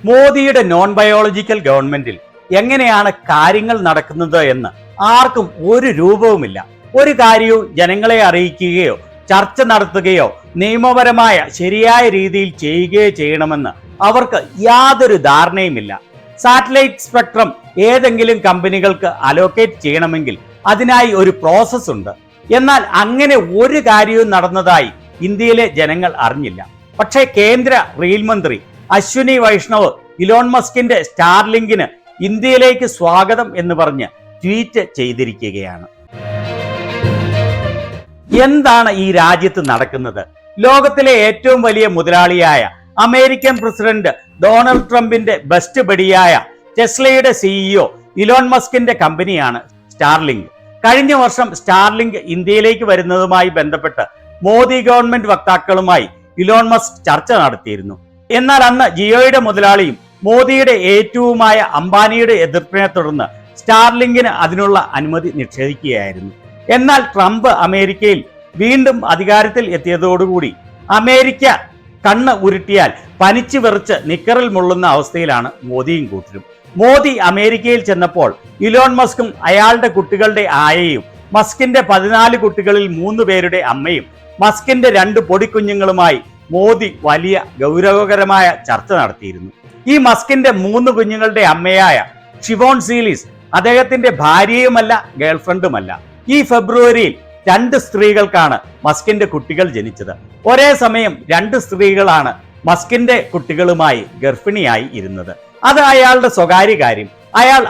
മോദിയുടെ non biological ഗവൺമെന്റിൽ എങ്ങനെയാണ് കാര്യങ്ങൾ നടക്കുന്നത് എന്ന് ആർക്കും ഒരു രൂപവുമില്ല. ഒരു കാര്യവും ജനങ്ങളെ അറിയിക്കുകയോ ചർച്ച നടത്തുകയോ നിയമപരമായ ശരിയായ രീതിയിൽ ചെയ്യുകയോ ചെയ്യണമെന്ന് അവർക്ക് യാതൊരു ധാരണയുമില്ല. സാറ്റലൈറ്റ് സ്പെക്ട്രം ഏതെങ്കിലും കമ്പനികൾക്ക് അലോക്കേറ്റ് ചെയ്യണമെങ്കിൽ അതിനായി ഒരു പ്രോസസ് ഉണ്ട്. എന്നാൽ അങ്ങനെ ഒരു കാര്യവും നടന്നതായി ഇന്ത്യയിലെ ജനങ്ങൾ അറിഞ്ഞില്ല. പക്ഷേ കേന്ദ്ര റെയിൽ മന്ത്രി അശ്വിനി വൈഷ്ണവ് ഇലോൺ മസ്കിന്റെ സ്റ്റാർലിങ്കിന് ഇന്ത്യയിലേക്ക് സ്വാഗതം എന്ന് പറഞ്ഞ് ട്വീറ്റ് ചെയ്തിരിക്കുകയാണ്. എന്താണ് ഈ രാജ്യത്ത് നടക്കുന്നത്? ലോകത്തിലെ ഏറ്റവും വലിയ മുതലാളിയായ അമേരിക്കൻ പ്രസിഡന്റ് ഡൊണാൾഡ് ട്രംപിന്റെ ബെസ്റ്റ് ബഡിയായ ടെസ്ലയുടെ സിഇഒ ഇലോൺ മസ്കിന്റെ കമ്പനിയാണ് സ്റ്റാർലിങ്ക്. കഴിഞ്ഞ വർഷം സ്റ്റാർലിങ്ക് ഇന്ത്യയിലേക്ക് വരുന്നതുമായി ബന്ധപ്പെട്ട് മോദി ഗവൺമെന്റ് വക്താക്കളുമായി ഇലോൺ മസ്ക് ചർച്ച നടത്തിയിരുന്നു. എന്നാൽ അന്ന് ജിയോയുടെ മുതലാളിയും മോദിയുടെ ഏറ്റവുമായ അംബാനിയുടെ എതിർപ്പിനെ തുടർന്ന് സ്റ്റാർലിങ്കിന് അതിനുള്ള അനുമതി നിഷേധിക്കുകയായിരുന്നു. എന്നാൽ ട്രംപ് അമേരിക്കയിൽ വീണ്ടും അധികാരത്തിൽ എത്തിയതോടുകൂടി അമേരിക്ക കണ്ണ് ഉരുട്ടിയാൽ പനിച്ചു വെറിച്ച് നിക്കറിൽ മുള്ളുന്ന അവസ്ഥയിലാണ് മോദിയും കൂട്ടരും. മോദി അമേരിക്കയിൽ ചെന്നപ്പോൾ ഇലോൺ മസ്കും അയാളുടെ കുട്ടികളുടെ ആയയും മസ്കിന്റെ 14 കുട്ടികളിൽ 3 പേരുടെ അമ്മയും മസ്കിന്റെ 2 പൊടിക്കുഞ്ഞുങ്ങളുമായി മോദി വലിയ ഗൗരവകരമായ ചർച്ച നടത്തിയിരുന്നു. ഈ മസ്കിന്റെ 3 കുഞ്ഞുങ്ങളുടെ അമ്മയായ ഷിവോൺ സീലിസ് അദ്ദേഹത്തിന്റെ ഭാര്യയുമല്ല ഗേൾഫ്രണ്ടുമല്ല. ഈ ഫെബ്രുവരിയിൽ 2 സ്ത്രീകൾക്കാണ് മസ്കിന്റെ കുട്ടികൾ ജനിച്ചത്. ഒരേ സമയം 2 സ്ത്രീകളാണ് മസ്കിന്റെ കുട്ടികളുമായി ഗർഭിണിയായി ഇരുന്നത്. അത് അയാളുടെ സ്വകാര്യ കാര്യം.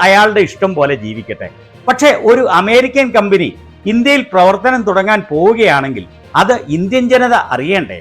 അയാളുടെ ഇഷ്ടം പോലെ ജീവിക്കട്ടെ. പക്ഷേ ഒരു അമേരിക്കൻ കമ്പനി ഇന്ത്യയിൽ പ്രവർത്തനം തുടങ്ങാൻ പോവുകയാണെങ്കിൽ അത് ഇന്ത്യൻ ജനത അറിയണ്ടേ?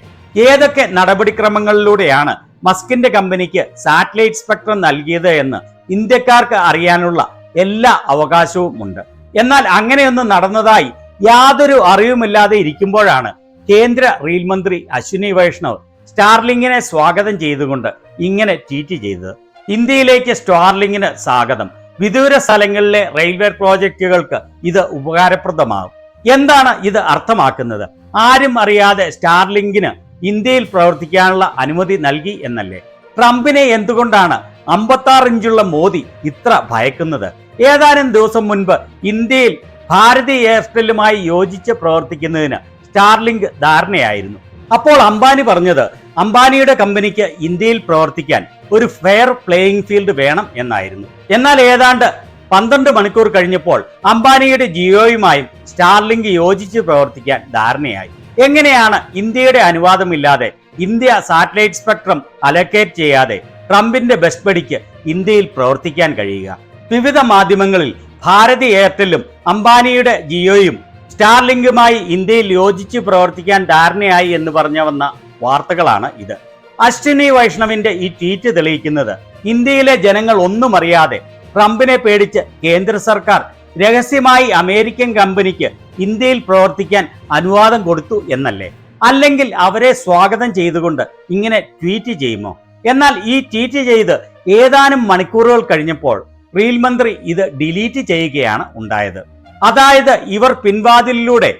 ഏതൊക്കെ നടപടിക്രമങ്ങളിലൂടെയാണ് മസ്കിന്റെ കമ്പനിക്ക് സാറ്റലൈറ്റ് സ്പെക്ട്രം നൽകിയത് എന്ന് ഇന്ത്യക്കാർക്ക് അറിയാനുള്ള എല്ലാ അവകാശവും ഉണ്ട്. എന്നാൽ അങ്ങനെയൊന്നും നടന്നതായി യാതൊരു അറിവുമില്ലാതെ ഇരിക്കുമ്പോഴാണ് കേന്ദ്ര റെയിൽ മന്ത്രി അശ്വിനി വൈഷ്ണവ് സ്റ്റാർലിങ്കിനെ സ്വാഗതം ചെയ്തുകൊണ്ട് ഇങ്ങനെ ട്വീറ്റ് ചെയ്തത്. ഇന്ത്യയിലേക്ക് സ്റ്റാർലിങ്കിന് സ്വാഗതം. വിദൂര സ്ഥലങ്ങളിലെ റെയിൽവേ പ്രോജക്റ്റുകൾക്ക് ഇത് ഉപകാരപ്രദമാകും. എന്താണ് ഇത് അർത്ഥമാക്കുന്നത്? ആരും അറിയാതെ സ്റ്റാർലിങ്കിന് ഇന്ത്യയിൽ പ്രവർത്തിക്കാനുള്ള അനുമതി നൽകി എന്നല്ലേ? ട്രംപിനെ എന്തുകൊണ്ടാണ് 56 ഇഞ്ചുള്ള മോദി ഇത്ര ഭയക്കുന്നത്? ഏതാനും ദിവസം മുൻപ് ഇന്ത്യയിൽ ഭാരതി എയർടെല്ലുമായി യോജിച്ച് പ്രവർത്തിക്കുന്നതിന് സ്റ്റാർലിങ്ക് ധാരണയായിരുന്നു. അപ്പോൾ അംബാനി പറഞ്ഞത് അംബാനിയുടെ കമ്പനിക്ക് ഇന്ത്യയിൽ പ്രവർത്തിക്കാൻ ഒരു ഫെയർ പ്ലേയിങ് ഫീൽഡ് വേണം എന്നായിരുന്നു. എന്നാൽ ഏതാണ്ട് 12 മണിക്കൂർ കഴിഞ്ഞപ്പോൾ അംബാനിയുടെ ജിയോയുമായും സ്റ്റാർലിങ്ക് യോജിച്ച് പ്രവർത്തിക്കാൻ ധാരണയായി. എങ്ങനെയാണ് ഇന്ത്യയുടെ അനുവാദമില്ലാതെ ഇന്ത്യ സാറ്റലൈറ്റ് സ്പെക്ട്രം അലോക്കേറ്റ് ചെയ്യാതെ ട്രംപിന്റെ ബെസ്റ്റ് ബഡിക്ക് ഇന്ത്യയിൽ പ്രവർത്തിക്കാൻ കഴിയുക? വിവിധ മാധ്യമങ്ങളിൽ ഭാരതി എയർടെല്ലും അംബാനിയുടെ ജിയോയും സ്റ്റാർലിങ്കുമായി ഇന്ത്യയിൽ യോജിച്ച് പ്രവർത്തിക്കാൻ ധാരണയായി എന്ന് പറഞ്ഞു വന്ന വാർത്തകളാണ് ഇത്. അശ്വിനി വൈഷ്ണവിന്റെ ഈ ട്വീറ്റ് തെളിയിക്കുന്നത് ഇന്ത്യയിലെ ജനങ്ങൾ ഒന്നും അറിയാതെ ട്രംപിനെ പേടിച്ച് കേന്ദ്ര സർക്കാർ രഹസ്യമായി അമേരിക്കൻ കമ്പനിക്ക് ഇന്ത്യയിൽ പ്രവർത്തിക്കാൻ അനുവാദം കൊടുത്തു എന്നല്ലേ? അല്ലെങ്കിൽ അവരെ സ്വാഗതം ചെയ്തുകൊണ്ട് ഇങ്ങനെ ട്വീറ്റ് ചെയ്യുമോ? എന്നാൽ ഈ ട്വീറ്റ് ചെയ്ത് ഏതാനും മണിക്കൂറുകൾ കഴിഞ്ഞപ്പോൾ റെയിൽ മന്ത്രി ഇത് ഡിലീറ്റ് ചെയ്യുകയാണ് ഉണ്ടായത്. അതായത് ഇവർ പിൻവാതിലിലൂടെ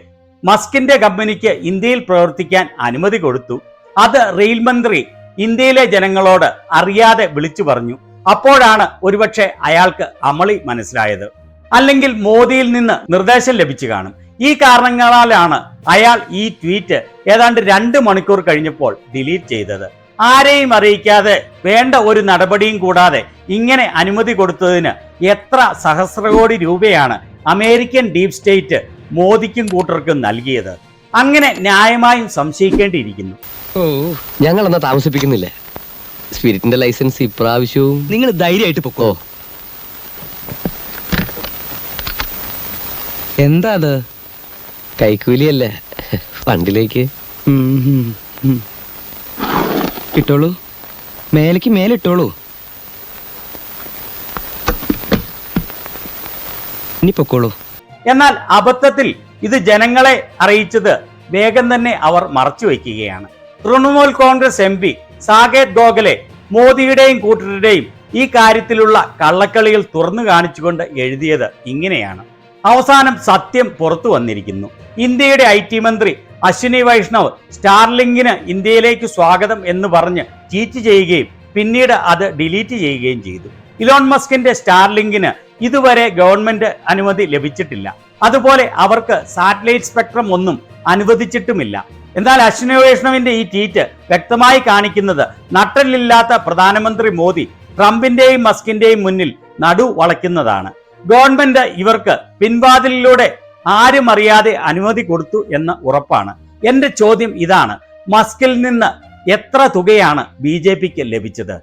മസ്കിന്റെ കമ്പനിക്ക് ഇന്ത്യയിൽ പ്രവർത്തിക്കാൻ അനുമതി കൊടുത്തു. അത് റെയിൽ മന്ത്രി ഇന്ത്യയിലെ ജനങ്ങളോട് അറിയാതെ വിളിച്ചു പറഞ്ഞു. അപ്പോഴാണ് ഒരുപക്ഷെ അയാൾക്ക് അമളി മനസ്സിലായത്. അല്ലെങ്കിൽ മോദിയിൽ നിന്ന് നിർദ്ദേശം ലഭിച്ചു കാണും. ഈ കാരണങ്ങളാലാണ് അയാൾ ഈ ട്വീറ്റ് ഏതാണ്ട് 2 മണിക്കൂർ കഴിഞ്ഞപ്പോൾ ഡിലീറ്റ് ചെയ്തത്. ആരെയും അറിയിക്കാതെ വേണ്ട ഒരു നടപടിയും കൂടാതെ ഇങ്ങനെ അനുമതി കൊടുത്തതിന് എത്ര സഹസ്രകോടി രൂപയാണ് അമേരിക്കൻ ഡീപ് സ്റ്റേറ്റ് മോദിക്കും കൂട്ടർക്കും നൽകിയത്? അങ്ങനെ ന്യായമായും സംശയിക്കേണ്ടിയിരിക്കുന്നു. ഞങ്ങൾ എന്നാ താമസിപ്പിക്കുന്നില്ല. സ്പിരിറ്റിന്റെ ലൈസൻസ് ഇപ്രാവശ്യവും നിങ്ങൾ ധൈര്യമായിട്ട് പൊക്കോ. എന്താ അത്? കൈക്കൂലിയല്ലേ, ഫണ്ടിലേക്ക് ഇട്ടോളൂ. മേലേക്ക് മേലിട്ടോളൂ. ഇനി പൊക്കോളൂ. എന്നാൽ അബദ്ധത്തിൽ ഇത് ജനങ്ങളെ അറിയിച്ചത് വേഗം തന്നെ അവർ മറച്ചു വയ്ക്കുകയാണ്. തൃണമൂൽ കോൺഗ്രസ് MP സാകേത് ഗോഖലെ മോദിയുടെയും കൂട്ടരുടെയും ഈ കാര്യത്തിലുള്ള കള്ളക്കളികൾ തുറന്നു കാണിച്ചുകൊണ്ട് എഴുതിയത് ഇങ്ങനെയാണ്. അവസാനം സത്യം പുറത്തു വന്നിരിക്കുന്നു. ഇന്ത്യയുടെ IT മന്ത്രി അശ്വിനി വൈഷ്ണവ് സ്റ്റാർലിങ്കിന് ഇന്ത്യയിലേക്ക് സ്വാഗതം എന്ന് പറഞ്ഞ് ട്വീറ്റ് ചെയ്യുകയും പിന്നീട് അത് ഡിലീറ്റ് ചെയ്യുകയും ചെയ്തു. ഇലോൺ മസ്കിന്റെ സ്റ്റാർലിങ്കിന് ഇതുവരെ ഗവൺമെന്റ് അനുമതി ലഭിച്ചിട്ടില്ല. അതുപോലെ അവർക്ക് സാറ്റലൈറ്റ് സ്പെക്ട്രം ഒന്നും അനുവദിച്ചിട്ടുമില്ല. എന്നാൽ അശ്വിനി വൈഷ്ണവിന്റെ ഈ ട്വീറ്റ് വ്യക്തമായി കാണിക്കുന്നത് നട്ടലില്ലാത്ത പ്രധാനമന്ത്രി മോദി ട്രംപിന്റെയും മസ്കിന്റെയും മുന്നിൽ നടു വളയ്ക്കുന്നതാണ്. ഗവൺമെന്റ് ഇവർക്ക് പിൻവാതിലിലൂടെ ആരും അറിയാതെ അനുമതി കൊടുത്തു എന്ന് ഉറപ്പാണ്. എന്റെ ചോദ്യം ഇതാണ്, മസ്കിൽ നിന്ന് എത്ര തുകയാണ് BJPക്ക് ലഭിച്ചത്?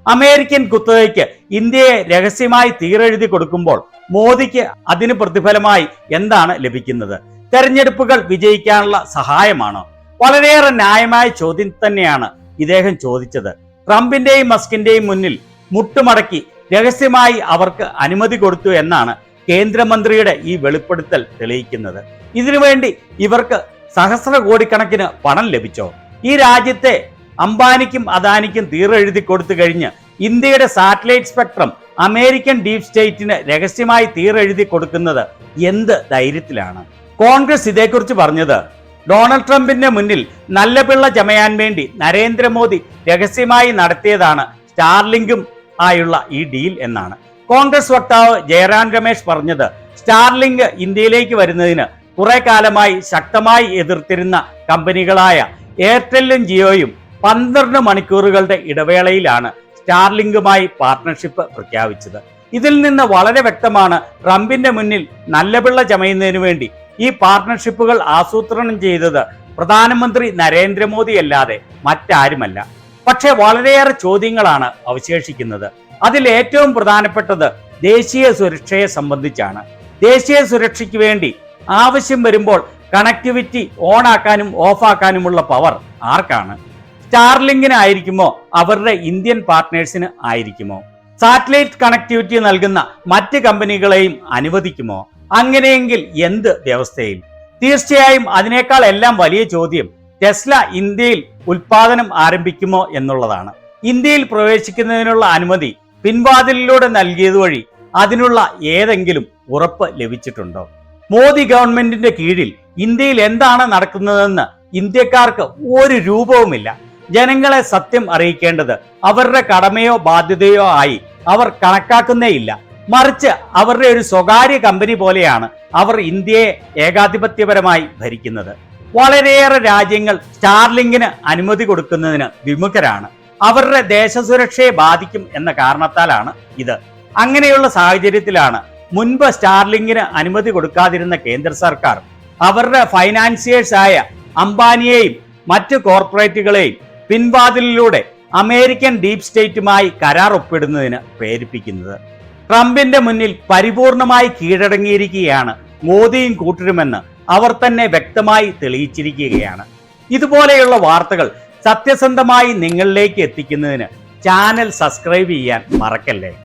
അമേരിക്കൻ കുത്തകയ്ക്ക് ഇന്ത്യയെ രഹസ്യമായി തീരെഴുതി കൊടുക്കുമ്പോൾ മോദിക്ക് അതിന് പ്രതിഫലമായി എന്താണ് ലഭിക്കുന്നത്? തെരഞ്ഞെടുപ്പുകൾ വിജയിക്കാനുള്ള സഹായമാണോ? വളരെയേറെ ന്യായമായ ചോദ്യം തന്നെയാണ് ഇദ്ദേഹം ചോദിച്ചത്. ട്രംപിന്റെയും മസ്കിന്റെയും മുന്നിൽ മുട്ടുമടക്കി രഹസ്യമായി അവർക്ക് അനുമതി കൊടുത്തു എന്നാണ് കേന്ദ്രമന്ത്രിയുടെ ഈ വെളിപ്പെടുത്തൽ തെളിയിക്കുന്നത്. ഇതിനുവേണ്ടി ഇവർക്ക് സഹസ്ര കോടിക്കണക്കിന് പണം ലഭിച്ചോ? ഈ രാജ്യത്തെ അംബാനിക്കും അദാനിക്കും തീരെഴുതി കൊടുത്തു കഴിഞ്ഞ് ഇന്ത്യയുടെ സാറ്റലൈറ്റ് സ്പെക്ട്രം അമേരിക്കൻ ഡീപ് സ്റ്റേറ്റിന് രഹസ്യമായി തീരെഴുതി കൊടുക്കുന്നത് എന്ത് ധൈര്യത്തിലാണ്? കോൺഗ്രസ് ഇതേക്കുറിച്ച് പറഞ്ഞത് ഡൊണാൾഡ് ട്രംപിന്റെ മുന്നിൽ നല്ല പിള്ള ചമയാൻ വേണ്ടി നരേന്ദ്രമോദി രഹസ്യമായി നടത്തിയതാണ് സ്റ്റാർലിങ്കും ആയുള്ള ഈ ഡീൽ എന്നാണ്. കോൺഗ്രസ് വക്താവ് ജയറാം രമേശ് പറഞ്ഞത് സ്റ്റാർലിങ്ക് ഇന്ത്യയിലേക്ക് വരുന്നതിന് കുറെ കാലമായി ശക്തമായി എതിർത്തിരുന്ന കമ്പനികളായ എയർടെല്ലും ജിയോയും 12 മണിക്കൂറുകളുടെ ഇടവേളയിലാണ് സ്റ്റാർലിങ്കുമായി പാർട്ട്ണർഷിപ്പ് പ്രഖ്യാപിച്ചത്. ഇതിൽ നിന്ന് വളരെ വ്യക്തമാണ് ട്രംപിന്റെ മുന്നിൽ നല്ല പിള്ള ചമയുന്നതിനു വേണ്ടി ഈ പാർട്ട്ണർഷിപ്പുകൾ ആസൂത്രണം ചെയ്തത് പ്രധാനമന്ത്രി നരേന്ദ്രമോദി അല്ലാതെ മറ്റാരുമല്ല. പക്ഷെ വളരെയേറെ ചോദ്യങ്ങളാണ് അവശേഷിക്കുന്നത്. അതിൽ ഏറ്റവും പ്രധാനപ്പെട്ടത് ദേശീയ സുരക്ഷയെ സംബന്ധിച്ചാണ്. ദേശീയ സുരക്ഷയ്ക്ക് വേണ്ടി ആവശ്യം വരുമ്പോൾ കണക്ടിവിറ്റി ഓൺ ആക്കാനും ഓഫ് ആക്കാനുമുള്ള പവർ ആർക്കാണ്? സ്റ്റാർലിങ്കിന് ആയിരിക്കുമോ? അവരുടെ ഇന്ത്യൻ പാർട്ട്നേഴ്സിന് ആയിരിക്കുമോ? സാറ്റലൈറ്റ് കണക്ടിവിറ്റി നൽകുന്ന മറ്റ് കമ്പനികളെയും അനുവദിക്കുമോ? അങ്ങനെയെങ്കിൽ എന്ത് വ്യവസ്ഥയിൽ? തീർച്ചയായും അതിനേക്കാൾ എല്ലാം വലിയ ചോദ്യം ടെസ്ല ഇന്ത്യയിൽ ഉൽപാദനം ആരംഭിക്കുമോ എന്നുള്ളതാണ്. ഇന്ത്യയിൽ പ്രവേശിക്കുന്നതിനുള്ള അനുമതി പിൻവാതിലിലൂടെ നൽകിയത് വഴി അതിനുള്ള ഏതെങ്കിലും ഉറപ്പ് ലഭിച്ചിട്ടുണ്ടോ? മോദി ഗവൺമെന്റിന്റെ കീഴിൽ ഇന്ത്യയിൽ എന്താണ് നടക്കുന്നതെന്ന് ഇന്ത്യക്കാർക്ക് ഒരു രൂപവുമില്ല. ജനങ്ങളെ സത്യം അറിയിക്കേണ്ടത് അവരുടെ കടമയോ ബാധ്യതയോ ആയി അവർ കണക്കാക്കുന്നേയില്ല. മറിച്ച് അവരുടെ ഒരു സ്വകാര്യ കമ്പനി പോലെയാണ് അവർ ഇന്ത്യയെ ഏകാധിപത്യപരമായി ഭരിക്കുന്നത്. വളരെയേറെ രാജ്യങ്ങൾ സ്റ്റാർലിങ്കിന് അനുമതി കൊടുക്കുന്നതിന് വിമുഖരാണ്. അവരുടെ ദേശസുരക്ഷയെ ബാധിക്കും എന്ന കാരണത്താലാണ് ഇത്. അങ്ങനെയുള്ള സാഹചര്യത്തിലാണ് മുൻപ് സ്റ്റാർലിങ്കിന് അനുമതി കൊടുക്കാതിരുന്ന കേന്ദ്ര സർക്കാർ അവരുടെ ഫൈനാൻസിയേഴ്സായ അംബാനിയെയും മറ്റ് കോർപ്പറേറ്റുകളെയും പിൻവാതിലിലൂടെ അമേരിക്കൻ ഡീപ് സ്റ്റേറ്റുമായി കരാർ ഒപ്പിടുന്നതിന് പ്രേരിപ്പിക്കുന്നത്. ട്രംപിന്റെ മുന്നിൽ പരിപൂർണമായി കീഴടങ്ങിയിരിക്കുകയാണ് മോദിയും കൂട്ടരുമെന്ന് അവർ തന്നെ വ്യക്തമായി തെളിയിച്ചിരിക്കുകയാണ്. ഇതുപോലെയുള്ള വാർത്തകൾ സത്യസന്ധമായി നിങ്ങളിലേക്ക് എത്തിക്കുന്നതിന് ചാനൽ സബ്സ്ക്രൈബ് ചെയ്യാൻ മറക്കല്ലേ.